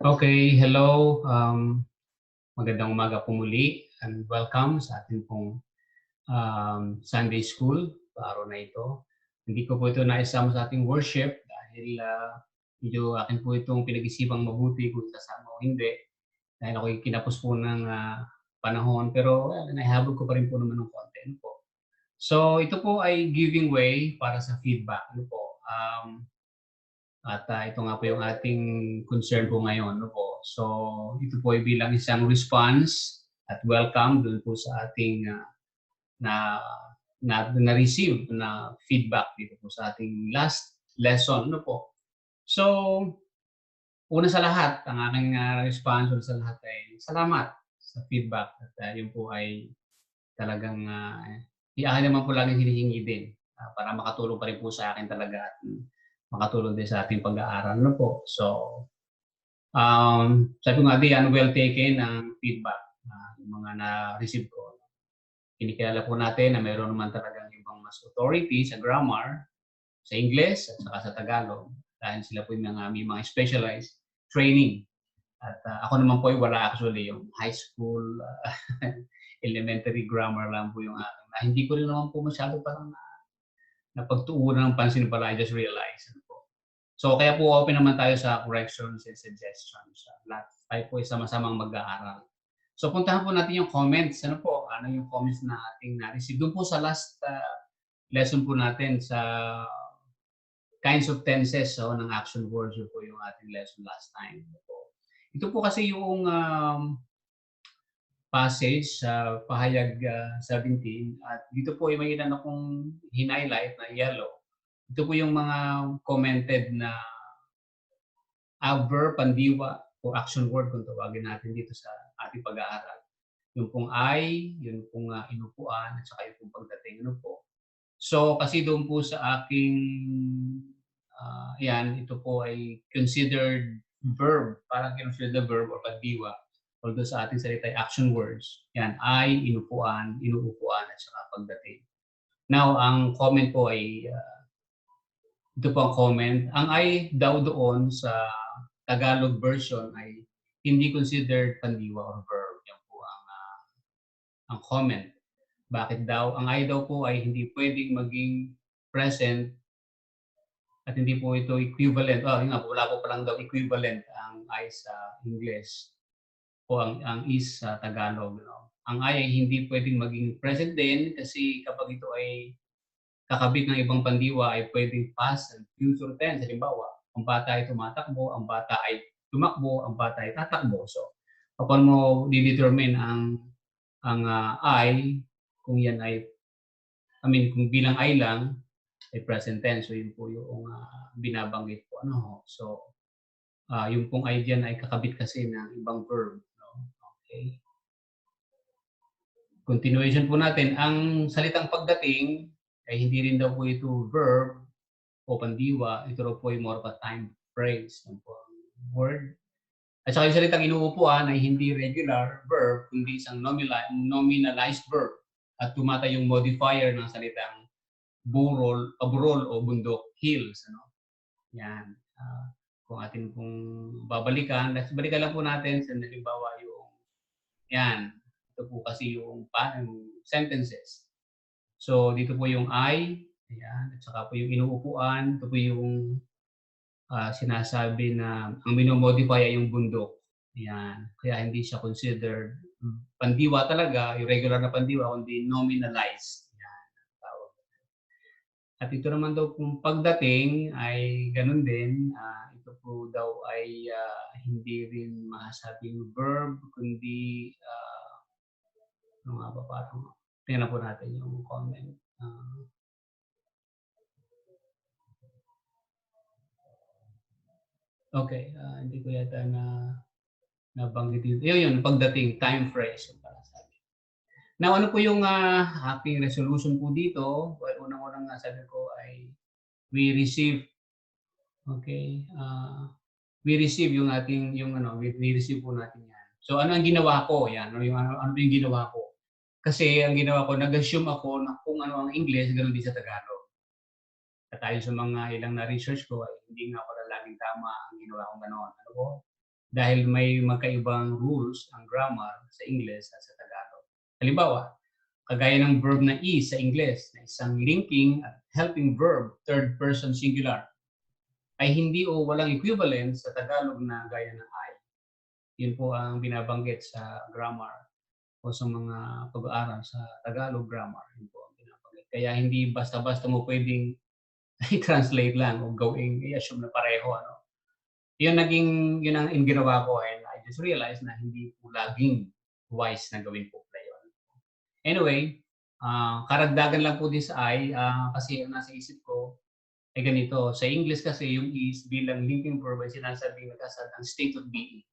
Okay, hello. Magandang umaga po muli and welcome sa ating pong Sunday School araw na ito. Hindi ko po ito naisama sa ating worship dahil medyo akin po itong pinag-isipang mabuti kung sasama o hindi. Dahil ako'y kinapos po ng panahon pero naihabol ko pa rin po naman ng konti. Ano po? So ito po ay giving way para sa feedback. Ano po? Ito nga po yung ating concern po ngayon. No po? So, ito po ay bilang isang response at welcome dun po sa ating na na-receive na feedback dito po sa ating last lesson. No po? So, una sa lahat, ang aking response sa lahat ay salamat sa feedback. At yun po ay talagang akin naman po laging hinihingi din para makatulong pa rin po sa akin talaga at makatulong din sa ating pag-aaral. No po? So, sabi ko nga di, well taken ang feedback, yung mga na-receive ko. Kinikilala po natin na meron naman talagang ibang mas authority sa grammar, sa English at saka sa Tagalog dahil sila po yung may mga specialized training. At ako naman po ay wala actually yung high school, elementary grammar lang po yung aking. Hindi ko rin naman po masyado parang napagtuunan ng pansin pala, I just realized. So kaya po open naman tayo sa corrections and suggestions. Lahat tayo po ay sama-samang mag-aaral. So puntahan po natin yung comments. Ano po? Ano yung comments na ating na-receive? Doon po sa last lesson po natin sa kinds of tenses ng action words po yung ating lesson last time. Ito po kasi yung passage sa pahayag 17 at dito po ay may ilan akong hinighlight na yellow. Ito po yung mga commented na verb, pandiwa, o action word kung tawagin natin dito sa ating pag-aaral. Yung pong I, yung pong inupuan, at saka yung pong pagdating. Ano po? So, kasi doon po sa aking, ito po ay considered verb, parang considered verb or pandiwa. Although sa ating salita ay action words. Yan, I, inupuan, inuupuan, at saka pagdating. Now, ang comment po ay, ito po ang comment. Ang I daw doon sa Tagalog version ay hindi considered pandiwa or verb. Yan po ang comment. Bakit daw? Ang I daw po ay hindi pwedeng maging present at hindi po ito equivalent. Yun nga po, wala po palang daw equivalent ang I sa English o ang is sa Tagalog. No? Ang I ay hindi pwedeng maging present din kasi kapag ito ay kakabit ng ibang pandiwa ay pwedeng past and future tense. Halimbawa, ang bata ay tumatakbo, ang bata ay tumakbo, ang bata ay tatakbo. So, kapag mo didetermine ang I, kung yan ay, kung bilang I lang, ay present tense. So, yun po yung binabanggit ko. So, yung pong I dyan ay kakabit kasi ng ibang verb. No? Okay. Continuation po natin. Ang salitang pagdating ay hindi rin daw po ito verb o pandiwa. Ito raw po ay more of a time phrase. Yan po ang word. At saka yung salitang inuupuan ay hindi regular verb, kundi isang nominalized verb. At tumata yung modifier ng salitang burol o bundok, hills. Ano? Yan. Kung atin pong balikan lang po natin sa halimbawa yung, yan. Ito po kasi yung sentences. So, dito po yung I, ayan, at saka po yung inuupuan, ito po yung sinasabi na ang minomodify ay yung bundok. Ayan. Kaya hindi siya considered pandiwa talaga, yung regular na pandiwa, kundi nominalized. Ayan. At ito naman daw kung pagdating ay ganun din. Ito po daw ay hindi rin masabing verb, kundi ano nga ba parang tingnan po natin yung comment. Okay, hindi ko yata nabanggit dito. Yun, pagdating, time phrase. Now, ano po yung aking resolution po dito? Well, unang-unang sabi ko ay we receive, okay, we receive yung ating, we receive po natin yan. So, ano ang ginawa ko? Yan, ano yung ginawa ko? Kasi ang ginawa ko, nag-assume ako na kung ano ang English, ganoon din sa Tagalog. At tayo sa mga ilang na-research ko, ay hindi nga pala laging tama ang ginawa kong gano'n. Ano po? Dahil may magkaibang rules ang grammar sa English at sa Tagalog. Halimbawa, kagaya ng verb na is sa English, na isang linking at helping verb, third person singular, ay hindi o walang equivalent sa Tagalog na gaya ng I. Yun po ang binabanggit sa grammar o sa mga pag-aaral sa Tagalog grammar. Yun po ang binabanggit. Kaya hindi basta-basta mo pwedeng i-translate lang o gawing i-assume na pareho. Ano? Yun ang ginawa ko, and I just realized na hindi po laging wise na gawin po pala yun. Anyway, karagdagan lang po din sa I, kasi ang nasa isip ko ay ganito. Sa English kasi yung is bilang linking verb ay sinasabing nagkasad ang state of being.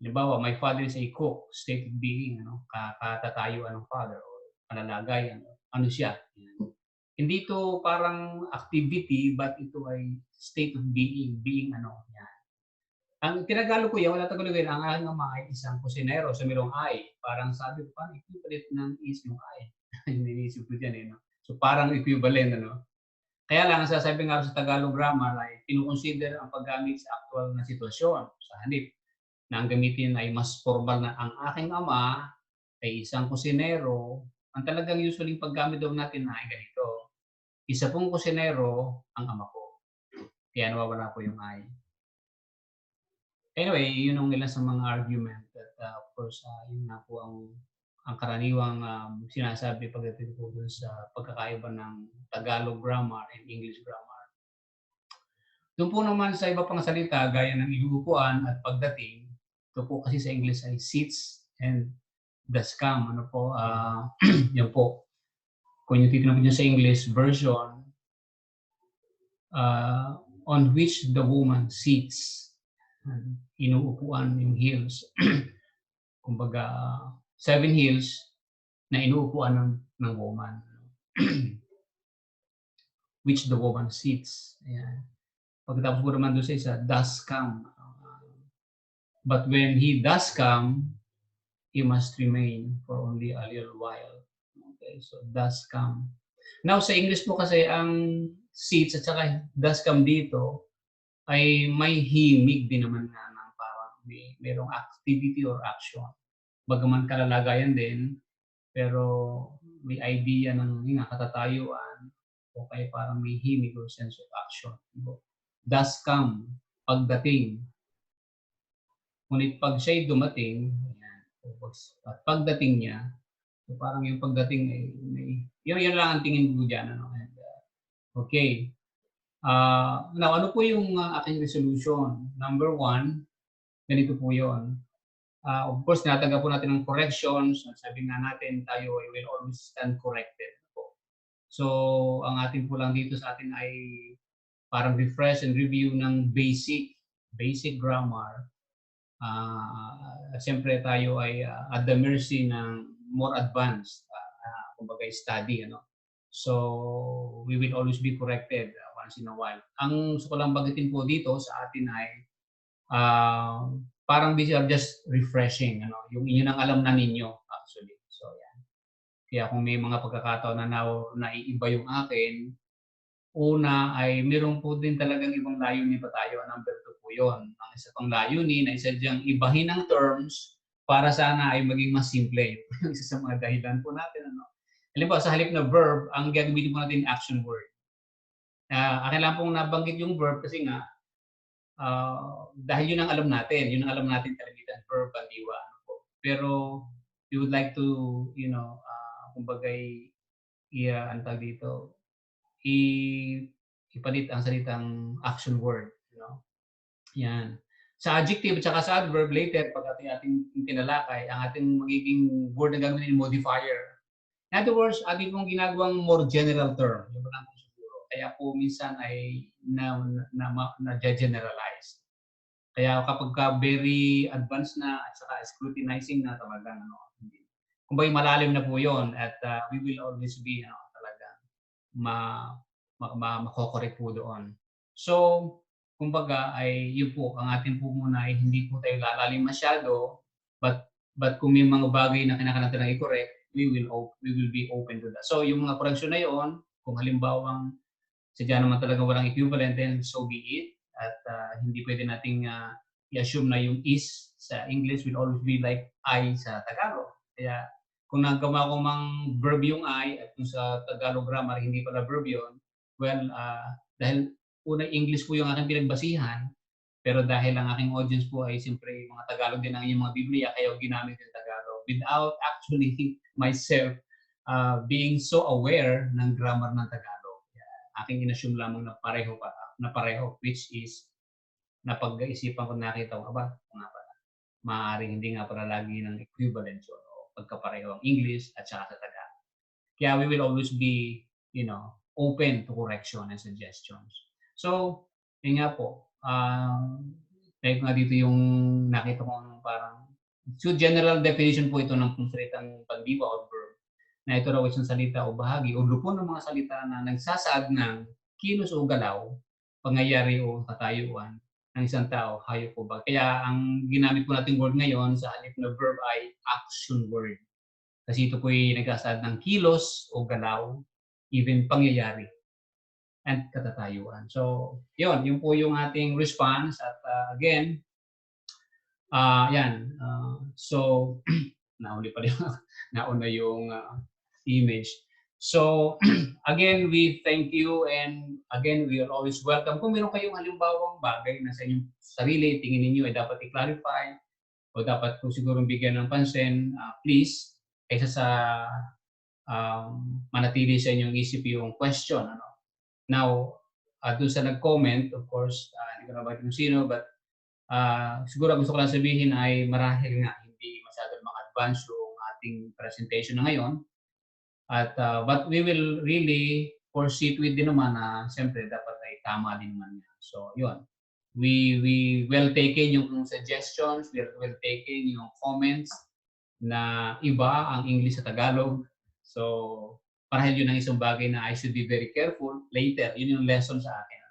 Halimbawa, my father is a cook, state of being, ano, katatayuan ng father o panalagay, ano siya. Hindi ito parang activity, but ito ay state of being ano. Yan. Ang tinagalog ko yan, wala Tagalogin, ang aking ama ay isang kusinero sa merong I. Parang sabi ko, parang equivalent ng is yung I. Iniisip ko dyan eh. No? So parang equivalent, ano. Kaya lang, sasabi nga sa Tagalog grammar ay kinukonsider ang paggamit sa actual na sitwasyon. Sa halip na ang gamitin ay mas formal na ang aking ama ay isang kusinero. Ang talagang usually paggamit daw natin na ay ganito. Isa pong kusinero ang ama ko. Kaya nawawala po yung I. Anyway, yun ang ilan sa mga argument that of course, yun nga po ang karaniwang sinasabi pagdating po dun sa pagkakaiba ng Tagalog grammar and English grammar. Doon po naman sa iba pang salita, gaya ng inuupuan at pagdating, ito po kasi sa English ay sits and does come. Ano po, yan po. Kung yung titignan po nyo sa English version, on which the woman sits. Inuupuan yung heels. Kumbaga, 7 heels na inuupuan ng woman. Which the woman sits. Ayan. Pagkatapos po naman doon sa isa, does come. But when he does come, he must remain for only a little while. Okay, so does come. Now, sa English po kasi, ang sits at saka does come dito, ay may himig din naman na ng parang mayroong activity or action. Bagaman kalalagayan din, pero may idea ng katatayuan o kaya parang may himig or sense of action. Does come, pagdating. Ngunit pag siya'y dumating, at pagdating niya, so parang yung pagdating ay yun lang ang tingin ko dyan. Ano? And, okay. Now, ano po yung aking resolution? Number 1, ganito po yun. Of course, tinatanggap po natin ng corrections. Sabi nga natin, tayo will always stand corrected. So, ang atin po lang dito sa atin ay parang refresh and review ng basic grammar. Siyempre tayo ay at the mercy ng more advanced, kumbaga study. Ano? So, we will always be corrected once in a while. Ang gusto ko lang bagitin po dito sa atin ay parang just refreshing. Ano? Yung inyo nang alam na ninyo actually. So, yan. Kaya kung may mga pagkakataon na naiiba yung akin, una ay meron po din talagang ibang layunin pa tayo. Number 2 po yun. Ang isa pang layunin ay sadyang ibahin ang terms para sana ay maging mas simple. Isa sa mga dahilan po natin. Ano? Halimbawa, sa halip na verb, ang gagamitin po natin action word. Akin lang pong nabanggit yung verb kasi nga, dahil yun ang alam natin. Yun ang alam natin kalimitan, verb, bandiwa. Pero, we would like to, kumbagay, antag dito, ipalit ang salitang action word. Yan. Sa adjective at saka sa adverb, later, pag ating tinalakay, ang ating magiging word na gagawin modifier. In other words, ating pong ginagawang more general term. Yung lang po siguro. Kaya po minsan ay na-generalize. Kaya kapag very advanced na at saka scrutinizing na talagang kumbaga malalim na po yun at we will always be talagang makokorek po doon. So, kumbaga ay yun po, ang atin po muna ay hindi po tayo lalalim masyado, but kung may mga bagay na kinakailangan natin i-correct, we will be open to that. So, yung mga correction na yun, kung halimbawang sadya naman talaga walang equivalent, then so be it. at hindi pwede nating i-assume na yung is sa English will always be like I sa Tagalog. Kaya kung nagawa ko mang verb yung I at kung sa Tagalog grammar hindi pala verb yun, well, dahil una English po yung aking pinagbasihan, pero dahil ang aking audience po ay siyempre mga Tagalog din ang inyong mga Biblia, kaya ginamit yung Tagalog without actually myself being so aware ng grammar ng Tagalog. Aking inassume lamang na pareho, which is napag-isipan ko, nakita ko, nga pala, maaaring hindi nga pala lagi ng equivalent yun o pagkapareho ang English at saka sa Tagalog. Kaya we will always be, open to correction and suggestions. So, yun nga po, like nga dito yung nakita ko parang, so general definition po ito ng salitang pagdiwa or verb, na ito raw isang salita o bahagi o grupo ng mga salita na nagsasaad ng kilos o galaw, pangyayari o katayuan ng isang tao, hayop o bagay. Kaya ang ginamit po nating word ngayon sa halip na verb ay action word. Kasi ito po ay nagsasaad ng kilos o galaw, even pangyayari and katatayuan. So, yun po yung ating response. At again, yan. So, nauli pa rin, nauna yung image. So, again, we thank you and again, we are always welcome. Kung meron kayong halimbawang bagay na sa inyong sarili, tingin ninyo ay dapat i-clarify o dapat po siguro bigyan ng pansin, please, kaysa sa manatili sa inyong isip yung question. Now, doon sa nag-comment, of course, hindi ko na ba kung sino, but siguro gusto ko lang sabihin ay marahil nga hindi masyadong ma-advance yung ating presentation na ngayon. At but we will really proceed with din naman na siyempre dapat ay tama din naman yan. So, yun. We well taken yung suggestions, we well taken yung comments na iba ang English sa Tagalog. So, parang yun ang isang bagay na I should be very careful later. Yun yung lesson sa akin.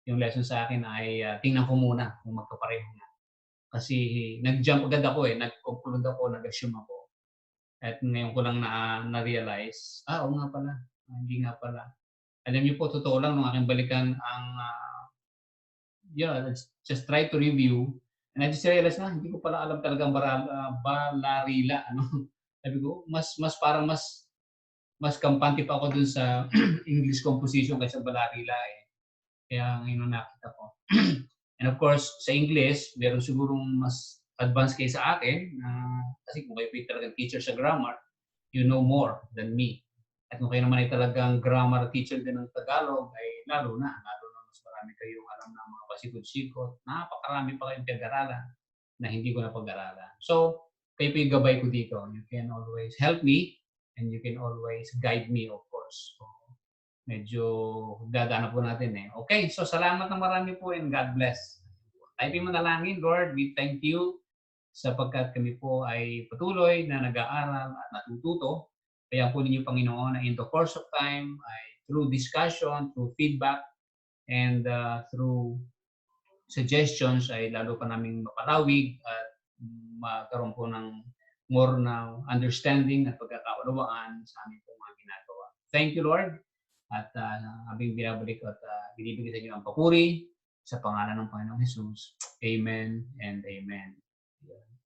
Yung lesson sa akin ay tingnan ko muna kung magkapareho na. Kasi nag-jump agad ako nag-conclude ako, nag-assume ako. At ngayon ko lang na-realize, oo nga pala, hindi nga pala. Alam niyo po, totoo lang, nung aking balikan ang, just try to review, and I just realized na, hindi ko pala alam talagang balarila. Sabi ko, parang mas kampante pa ako dun sa English composition kaysa balarila Kaya ngayon nakita ko. And of course, sa English, meron sigurong mas advanced kayo sa akin, kasi kung kayo talagang teacher sa grammar, you know more than me. At kung kayo naman ay talagang grammar teacher din ng Tagalog, ay lalo na mas marami kayong alam ng mga pasikot-sikot, napakarami pa kayong pag-aralan na hindi ko na pag-aralan. So, kayo po yung gabay ko dito. You can always help me and you can always guide me, of course. So, medyo dadaan po natin Okay, so salamat ng marami po and God bless. Typing mo na langin, Lord, we thank you sapagkat kami po ay patuloy na nag-aaral at natututo. Kaya po ninyo, Panginoon, na in the course of time, ay through discussion, through feedback, and through suggestions, ay lalo pa namin mapalawig at magkaroon po ng more na understanding at pagkakaunawaan sa aming po mga ginagawa. Thank you, Lord. At aming binabalik at binibigay sa inyo ang papuri sa pangalan ng Panginoong Jesus. Amen and amen. Yeah.